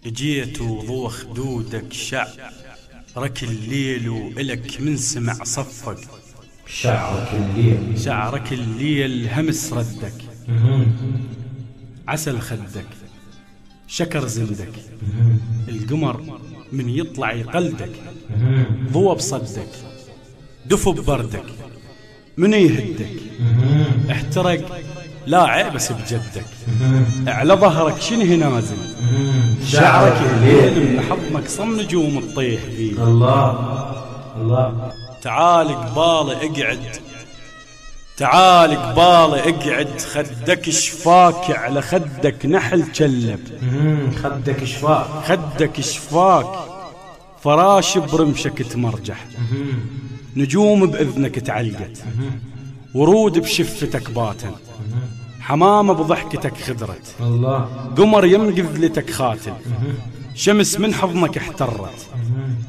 جيت وضوى خدودك شعرك الليل وإلك من سمع صفق. شعرك الليل همس ردك، عسل خدك شكر زندك، القمر من يطلع يقلدك، ضوى بصدك دفو ببردك، من يهدك احترق لا عيبس بجدك، على ظهرك شنه نازل، شعرك الليل من حضنك صم نجوم تطيح فيه. الله تعال قبالي اقعد، تعال قبالي اقعد، خدك شفاك على خدك نحل كلب. خدك شفاك فراش برمشك تمرجح، نجوم بإذنك تعلقت، ورود بشفتك باتن، حمامة بضحكتك خدرت، قمر يمقذلتك خاتل، شمس من حضنك احترت،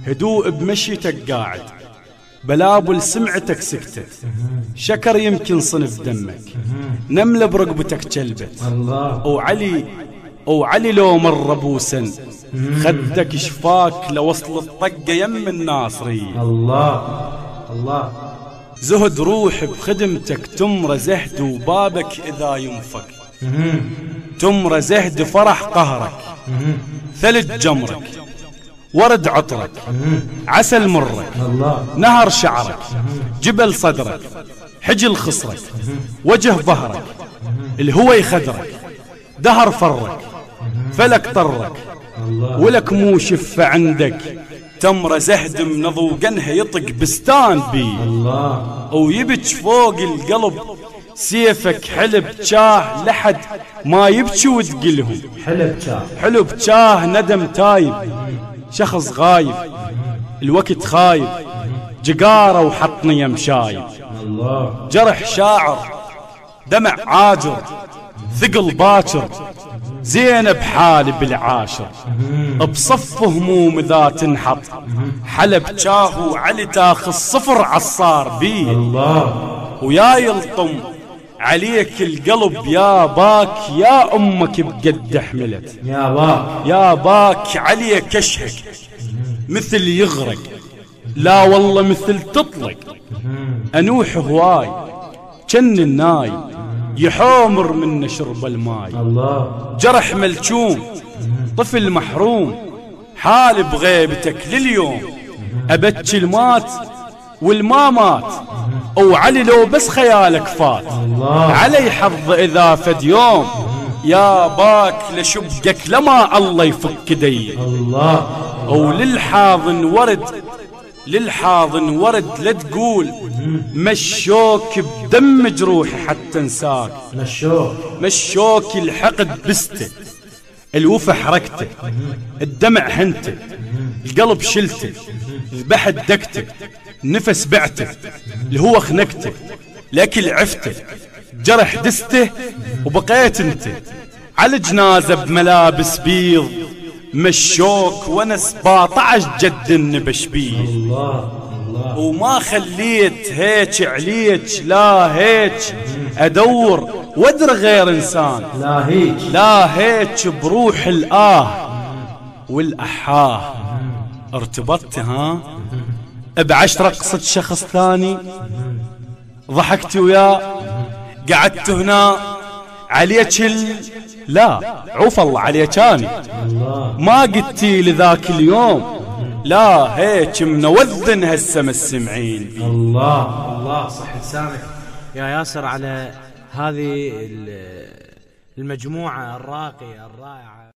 هدوء بمشيتك قاعد، بلابل سمعتك سكتت، شكر يمكن صنف دمك، نملة برقبتك جلبت، وعلي لو مر بوسن، خدك شفاك لوصل الطقة يم الناصرية. الله زهد روح بخدمتك، تمر زهد وبابك إذا ينفك، تمر زهد فرح قهرك، ثلج جمرك، ورد عطرك، عسل مرك، نهر شعرك، جبل صدرك، حجل خصرك، وجه ظهرك، الهوى يخدرك، دهر فرك، فلك طرك، ولك مو شفة عندك، تمر زهد من ضوقنها يطق بستان بي، ويبج فوق القلب سيفك حلب جاه لحد ما يبكي وتقلهم، حلب جاه ندم تايب، شخص غايب الوقت خايب، جقارة وحطني يمشايب، جرح شاعر دمع عاجر، ثقل باكر زين بحالي بالعاشر، بصف هموم ذا تنحط، حلب جاهو علي تاخذ صفر عصار بيه، ويا يلطم عليك القلب يا باك، يا أمك بقد حملت، يا باك علي كشهك مثل يغرق، لا والله مثل تطلق، أنوح هواي جن الناي، يحومر من شرب الماي، جرح ملجوم طفل محروم، حال بغيبتك لليوم، أبتش المات والما مات، أو علي لو بس خيالك فات، علي حظ إذا فد يوم، يا باك لشبقك لما الله يفك دي، أو للحاضن ورد لا تقول مشوك بدم جروحي حتى انساك، مشوك الحقد بسته، الوفا حركته، الدمع هنته، القلب شلته، ذبحت دقته، نفس بعته، الهوى خنقته، الاكل عفته، جرح دسته، وبقيت انت على جنازة بملابس بيض، مشوك وانا 17 جد النبش بيه، وما خليت هيك عليك، لا هيك ادور وادر غير انسان، لا هيك بروح والاحاه، ارتبطت ب10 رقصة شخص ثاني، ضحكت وياه، قعدت هنا عليك لا عوف الله عليكاني، ما قلتي لذاك اليوم، لا هيك منوذن هسه السمعين. الله صح لسانك يا ياسر على هذه المجموعة الراقية الرائعة.